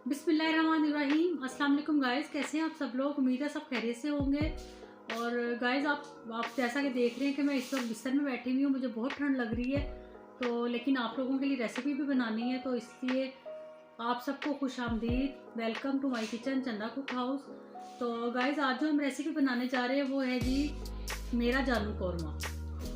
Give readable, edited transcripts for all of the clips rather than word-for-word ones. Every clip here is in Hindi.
बिस्मिल्लाहिर्रहमानिर्रहीम। अस्सलाम वालेकुम गाइस, कैसे हैं आप सब लोग। उम्मीद है सब खैरियत से होंगे। और गाइस आप जैसा कि देख रहे हैं कि मैं इस वक्त बिस्तर में बैठी हुई हूँ, मुझे बहुत ठंड लग रही है। तो लेकिन आप लोगों के लिए रेसिपी भी बनानी है, तो इसलिए आप सबको खुश आमदीद, वेलकम टू माय किचन चंदा कुक हाउस। तो गाइस आज जो हम रेसिपी बनाने जा रहे हैं वो है जी मेरा जानू कौरमा।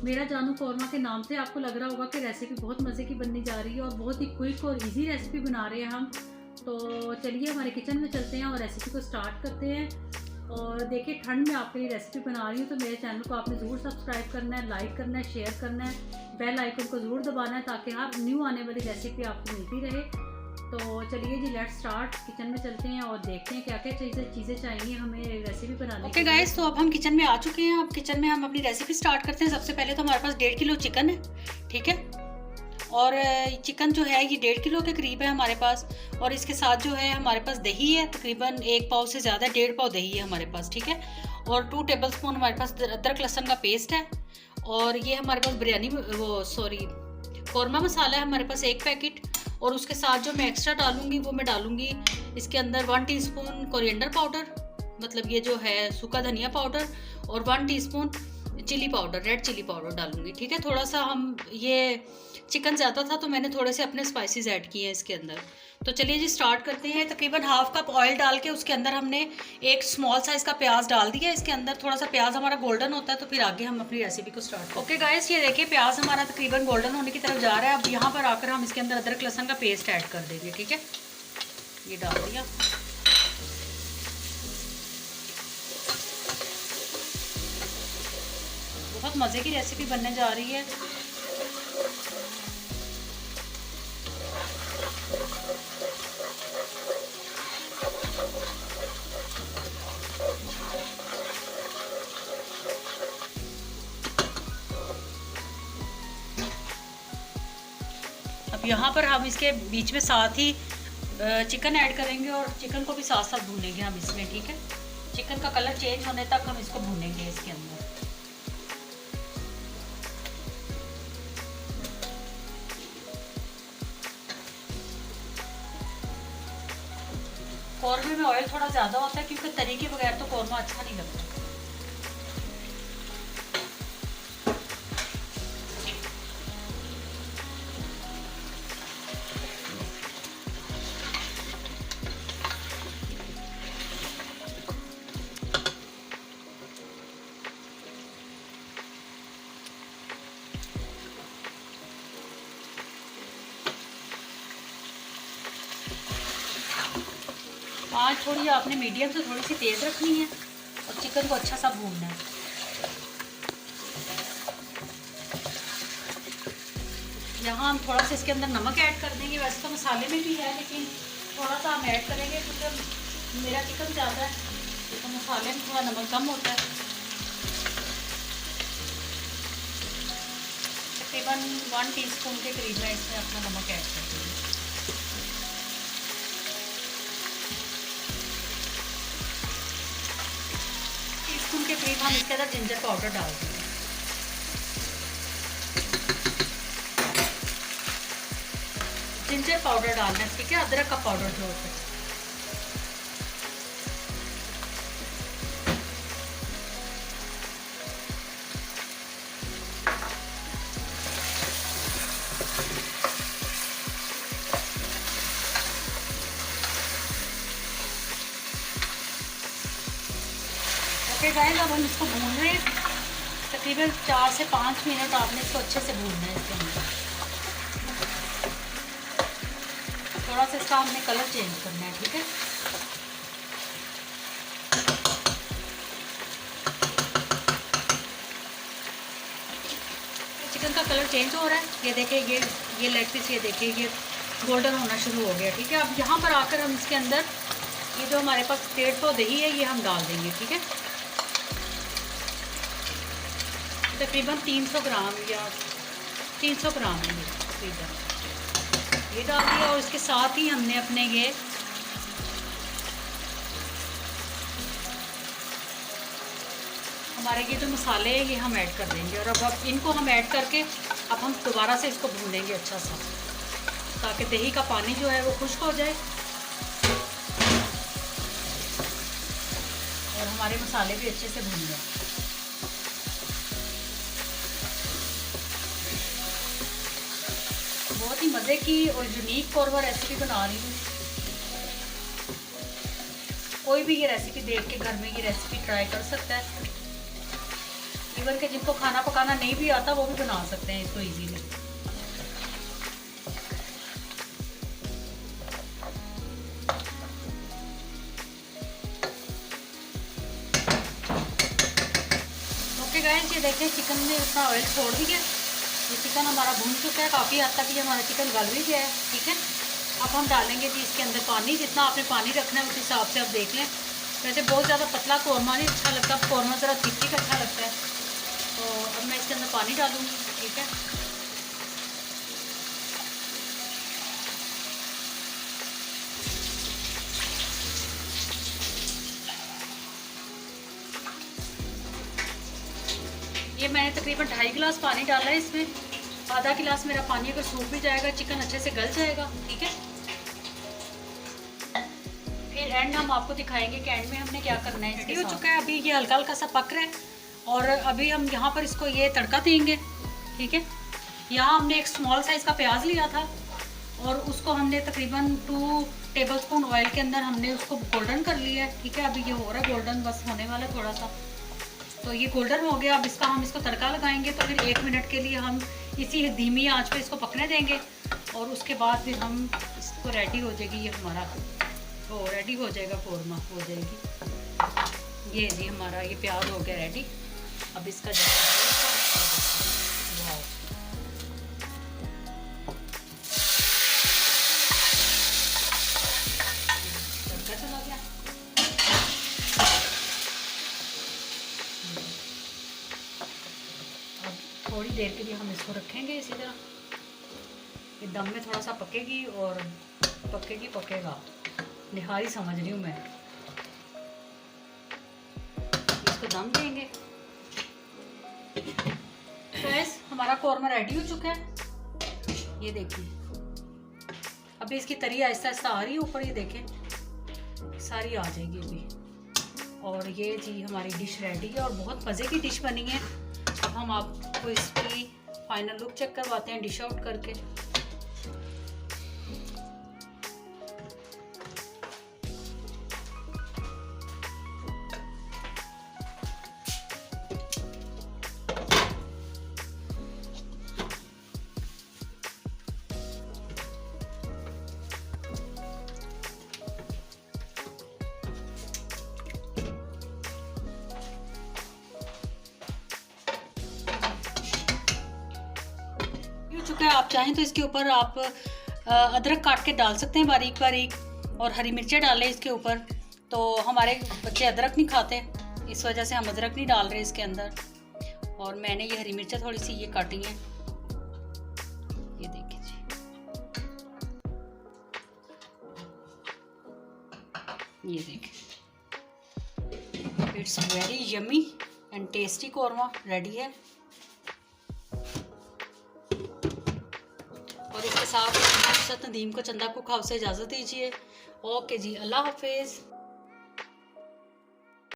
मेरा जानू कौरमा के नाम से आपको लग रहा होगा कि रेसिपी बहुत मज़े की बनने जा रही है और बहुत ही क्विक और इजी रेसिपी बना रहे हैं हम। तो चलिए हमारे किचन में चलते हैं और रेसिपी को स्टार्ट करते हैं। और देखिए, ठंड में आपके लिए रेसिपी बना रही हूँ, तो मेरे चैनल को आपने ज़रूर सब्सक्राइब करना है, लाइक करना है, शेयर करना है, बेल आइकन को ज़रूर दबाना है ताकि हर न्यू आने वाली रेसिपी आपको मिलती रहे। तो चलिए जी, लेट्स स्टार्ट। किचन में चलते हैं और देखते हैं क्या क्या चीज़ें चाहिए हमें रेसिपी बनाने के लिए। गाइस, तो अब हम किचन में आ चुके हैं। अब किचन में हम अपनी रेसिपी स्टार्ट करते हैं। सबसे पहले तो हमारे पास 1.5 किलो चिकन है, ठीक है। और चिकन जो है ये 1.5 किलो के करीब है हमारे पास। और इसके साथ जो है हमारे पास दही है, तकरीबन 1 पाव से ज़्यादा, 1.5 पाव दही है हमारे पास, ठीक है। और 2 टेबलस्पून हमारे पास अदरक लहसुन का पेस्ट है। और ये हमारे पास कौरमा मसाला है हमारे पास 1 पैकेट। और उसके साथ जो मैं एक्स्ट्रा डालूंगी वो मैं डालूंगी इसके अंदर 1 टीस्पून कोरिएंडर पाउडर, मतलब ये जो है सूखा धनिया पाउडर, और 1 teaspoon chilli powder, red chilli powder डालूंगी, ठीक है। थोड़ा सा हम ये चिकन ज़्यादा था तो मैंने थोड़े से अपने स्पाइसेस ऐड किए हैं इसके अंदर। तो चलिए जी स्टार्ट करते हैं। तकरीबन हाफ कप ऑयल डाल के उसके अंदर हमने एक स्मॉल साइज़ का प्याज डाल दिया। इसके अंदर थोड़ा सा प्याज हमारा गोल्डन होता है तो फिर आगे हम अपनी रेसिपी को स्टार्ट करते हैं। ओके गाइस, ये देखिए प्याज हमारा तकरीबन गोल्डन होने की तरफ जा रहा है। अब यहाँ पर आकर हम इसके अंदर अदरक लहसुन का पेस्ट ऐड कर देंगे, ठीक है। ये डाल दिया। बहुत मज़े की रेसिपी बनने जा रही है। अब यहाँ पर हम इसके बीच में साथ ही चिकन ऐड करेंगे और चिकन को भी साथ साथ भूनेंगे हम इसमें, ठीक है। चिकन का कलर चेंज होने तक हम इसको भूनेंगे इसके अंदर। कौरमे में ऑयल थोड़ा ज़्यादा होता है क्योंकि तरी के बगैर तो कौरमा अच्छा नहीं लगता। आँच थोड़ी आपने मीडियम से थोड़ी सी तेज़ रखनी है और चिकन को अच्छा सा भूनना है। यहाँ हम थोड़ा सा इसके अंदर नमक ऐड कर देंगे। वैसे तो मसाले में भी है लेकिन थोड़ा सा हम ऐड करेंगे क्योंकि मेरा चिकन ज़्यादा है तो मसाले में थोड़ा नमक कम होता है। तकरीबन 1 टीस्पून के करीब मैं इसमें अपना नमक ऐड कर दूँगी। टीस्पून के करीब हम इसके अंदर जिंजर पाउडर डाल देंगे। जिंजर पाउडर डालना है, ठीक है, अदरक का पाउडर जो होता है। ओके गाइस, अब हम इसको भून रहे हैं। तकरीबन 4 से 5 मिनट आपने इसको अच्छे से भूनना है इसके अंदर। थोड़ा सा इसका हमने कलर चेंज करना है, ठीक है। चिकन का कलर चेंज हो रहा है, ये देखिए, ये लेग पीस, ये देखिए ये गोल्डन होना शुरू हो गया, ठीक है। अब यहाँ पर आकर हम इसके अंदर ये जो हमारे पास 1.5 पाव दही है ये हम डाल देंगे, ठीक है। तकरीबन 300 ग्राम या 300 ग्राम है तकरीबन, ये डाल दिया। और इसके साथ ही हमने अपने ये हमारे ये जो मसाले हैं ये हम ऐड कर देंगे। और अब इनको हम ऐड करके अब हम दोबारा से इसको भूनेंगे अच्छा सा, ताकि दही का पानी जो है वो खुश्क हो जाए। हमारे मसाले भी अच्छे से भून जाए। बहुत ही मज़े की और यूनिक कौरमा रेसिपी बना रही हूँ। कोई भी ये रेसिपी देख के घर में ये रेसिपी ट्राई कर सकता है। इवन के जिनको खाना पकाना नहीं भी आता वो भी बना सकते हैं इसको इजीली। ओके गाइस, ये देखें चिकन ने अपना ऑयल छोड़ दिया। ये चिकन हमारा भून चुका है, काफ़ी हद तक ये हमारा चिकन गल भी गया है। ठीक है, अब हम डालेंगे जी इसके अंदर पानी। जितना आपने पानी रखना है उस हिसाब से आप देख लें। वैसे बहुत ज़्यादा पतला कौरमा नहीं अच्छा लगता, कौरमा ज़रा थिक थिक अच्छा लगता है। तो अब मैं इसके अंदर पानी डालूँगी। ठीक है, ये मैंने तकरीबन 2.5 गिलास पानी डाला है इसमें। आधा गिलास मेरा पानी अगर सूख भी जाएगा चिकन अच्छे से गल जाएगा। ठीक है, फिर एंड हम आपको दिखाएंगे कि एंड में हमने क्या करना है। इसके हो चुका है, अभी ये हल्का हल्का सा पक रहा है और अभी हम यहाँ पर इसको ये तड़का देंगे। ठीक है, यहाँ हमने एक स्मॉल साइज़ का प्याज लिया था और उसको हमने तकरीबन 2 टेबलस्पून ऑयल के अंदर हमने उसको गोल्डन कर लिया है। ठीक है, अभी ये हो रहा है गोल्डन, बस होने वाला है थोड़ा सा। तो ये गोल्डन हो गया। अब हम इसको तड़का लगाएंगे। तो फिर 1 मिनट के लिए हम इसी धीमी आंच पे इसको पकने देंगे और उसके बाद फिर हम इसको रेडी हो जाएगी। ये हमारा रेडी हो जाएगा, कौरमा हो जाएगी। ये जी हमारा ये प्याज हो गया रेडी। अब इसका चला गया। अब थोड़ी देर के लिए हम इसको रखेंगे इसी तरह। ये दम में थोड़ा सा पकेगी और पकेगा निहारी समझ रही हूँ मैं। इसको दम देंगे। गैस हमारा कौरमा रेडी हो चुका है। ये देखिए अभी इसकी तरी आहिस्ता आहिस्ता आ रही है ऊपर। ये देखें सारी आ जाएगी अभी। और ये जी हमारी डिश रेडी है और बहुत मज़े की डिश बनी है। अब हम आपको इसकी फाइनल लुक चेक करवाते हैं डिश आउट करके। चुका है। आप चाहें तो इसके ऊपर आप अदरक काट के डाल सकते हैं बारीक बारीक और हरी मिर्चें डालें इसके ऊपर। तो हमारे बच्चे अदरक नहीं खाते, इस वजह से हम अदरक नहीं डाल रहे इसके अंदर। और मैंने ये हरी मिर्चें थोड़ी सी ये काटी हैं। ये देखिए जी, ये देखिए it's very yummy and tasty korma ready है। और इसके साथ नदीम को चंदा कुक हाउस से इजाज़त दीजिए। ओके जी, अल्लाह हाफिज़।